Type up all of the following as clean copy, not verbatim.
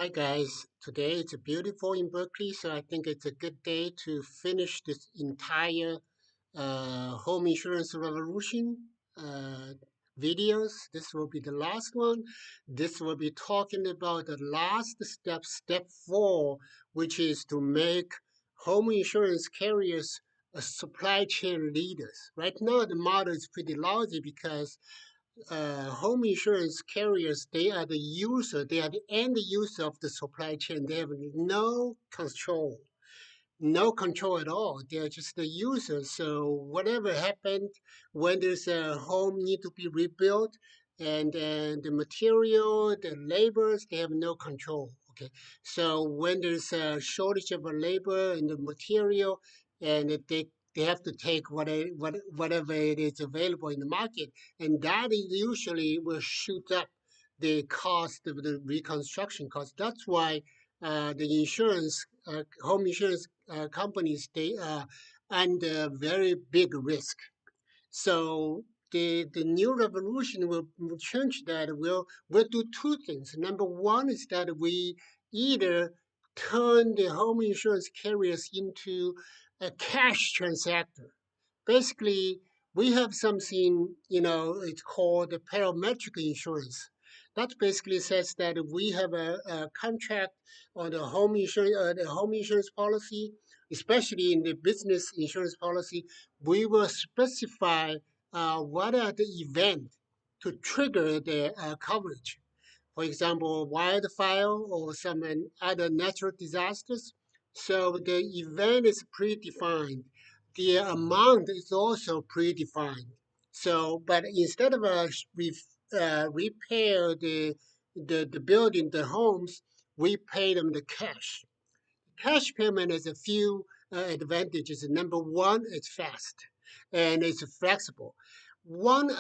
Hi guys, today it's beautiful in Berkeley, so I think it's a good day to finish this entire home insurance revolution uh, videos. This will be the last one. This will be talking about the last step, step four, which is to make home insurance carriers a supply chain leaders. Right now, the model is pretty lousy because home insurance carriers, they are the user, they are the end user of the supply chain. They have no control at all. They are just the user. So whatever happened when there's a home need to be rebuilt, and then the material, the labors, they have no control. Okay, so when there's a shortage of a labor and the material, and they have to take whatever it is available in the market, and that usually will shoot up the cost of the reconstruction cost. That's why the home insurance companies, they are under very big risk. So the new revolution will change that. We'll do two things. Number one is that we either turn the home insurance carriers into a cash transactor. Basically, we have something, it's called the parametric insurance. That basically says that we have a contract on the home insurance policy, especially in the business insurance policy. We will specify what are the events to trigger the coverage. For example, wildfire or some other natural disasters. So the event is predefined. The amount is also predefined. So, but instead of repair the building, the homes, we pay them the cash. Cash payment has a few advantages. Number one, it's fast and it's flexible. One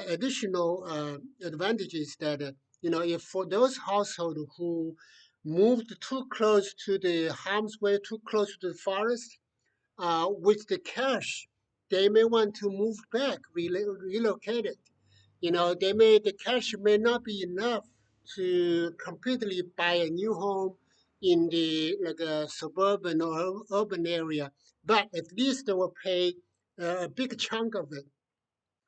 additional advantage is that if for those households who moved too close to the harm's way, too close to the forest, with the cash, they may want to move back, relocate it. The cash may not be enough to completely buy a new home in the like a suburban or urban area, but at least they will pay a big chunk of it,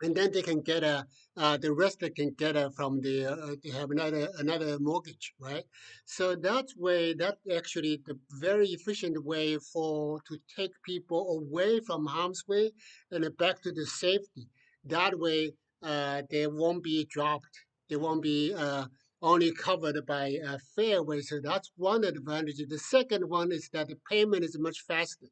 and then they can get the rest they can get from they have another mortgage, right? So that actually the very efficient way for to take people away from harm's way and back to the safety. That way they won't be dropped, they won't be only covered by a fairway. So that's one advantage. The second one is that the payment is much faster.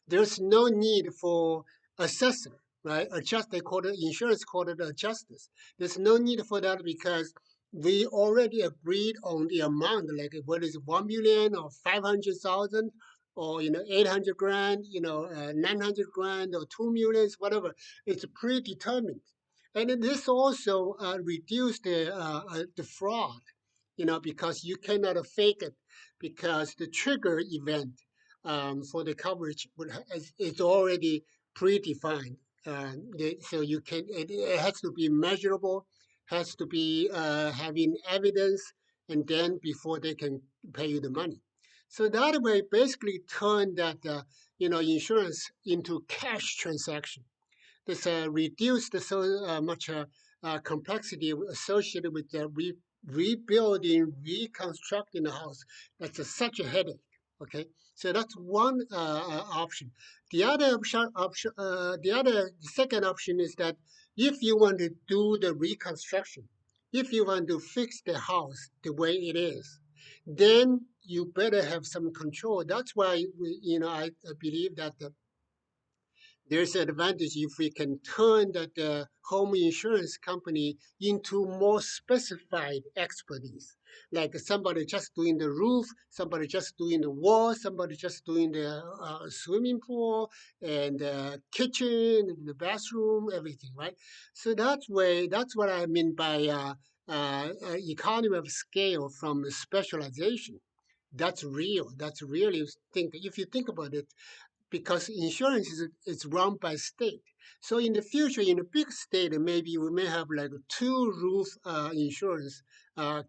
There's no need for assessor, right? Adjust, they call it insurance, called it adjusters. There's no need for that because we already agreed on the amount, like what is it, 1 million or 500,000 or 800 grand, 900 grand or 2 millions, whatever. It's predetermined, and then this also reduce the fraud, because you cannot fake it because the trigger event for the coverage is already predefined. So it has to be measurable, has to be having evidence, and then before they can pay you the money. So that way, basically turn that insurance into cash transaction. This reduced so much complexity associated with rebuilding, reconstructing the house. That's such a headache. Okay, so that's one option. The second option is that if you want to do the reconstruction, if you want to fix the house the way it is, then you better have some control. That's why I believe that there's an advantage if we can turn the home insurance company into more specified expertise. Like somebody just doing the roof, somebody just doing the wall, somebody just doing the swimming pool and the kitchen and the bathroom, everything, right? So that's what I mean by economy of scale from specialization. That's real. That's really think if you think about it, because insurance is run by state. So in the future, in a big state, maybe we may have like two roof insurance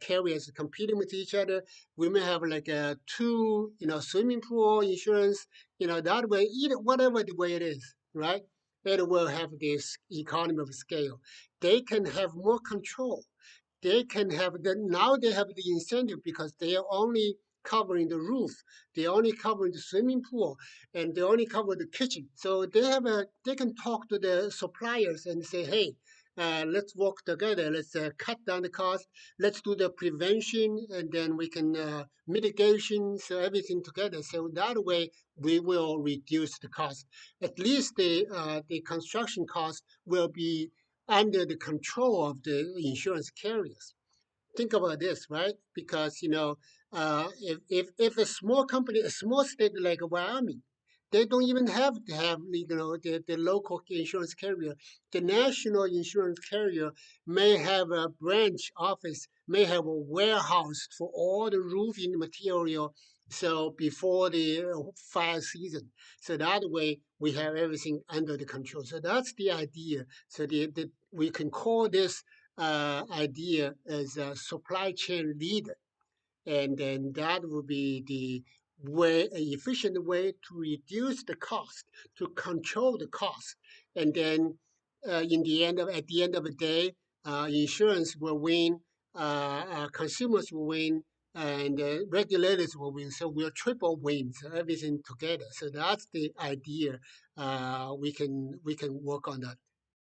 carriers competing with each other. We may have like two, swimming pool insurance. That way, either whatever the way it is, right? It will have this economy of scale. They can have more control. They can have the now they have the incentive because they are only covering the roof, they only covering the swimming pool, and they only cover the kitchen. So they can talk to the suppliers and say, hey, let's work together. Let's cut down the cost. Let's do the prevention, and then we can mitigation. So everything together. So that way we will reduce the cost. At least the construction cost will be under the control of the insurance carriers. Think about this, right? Because if a small company, a small state like Wyoming, they don't even have to have the local insurance carrier. The national insurance carrier may have a branch office, may have a warehouse for all the roofing material. So before the fire season, so that way we have everything under the control. So that's the idea. So we can call this idea as a supply chain leader, and then that would be the efficient way to reduce the cost, to control the cost, and then at the end of the day, insurance will win, consumers will win, and regulators will win. So we're triple wins, everything together. So that's the idea. We can work on that.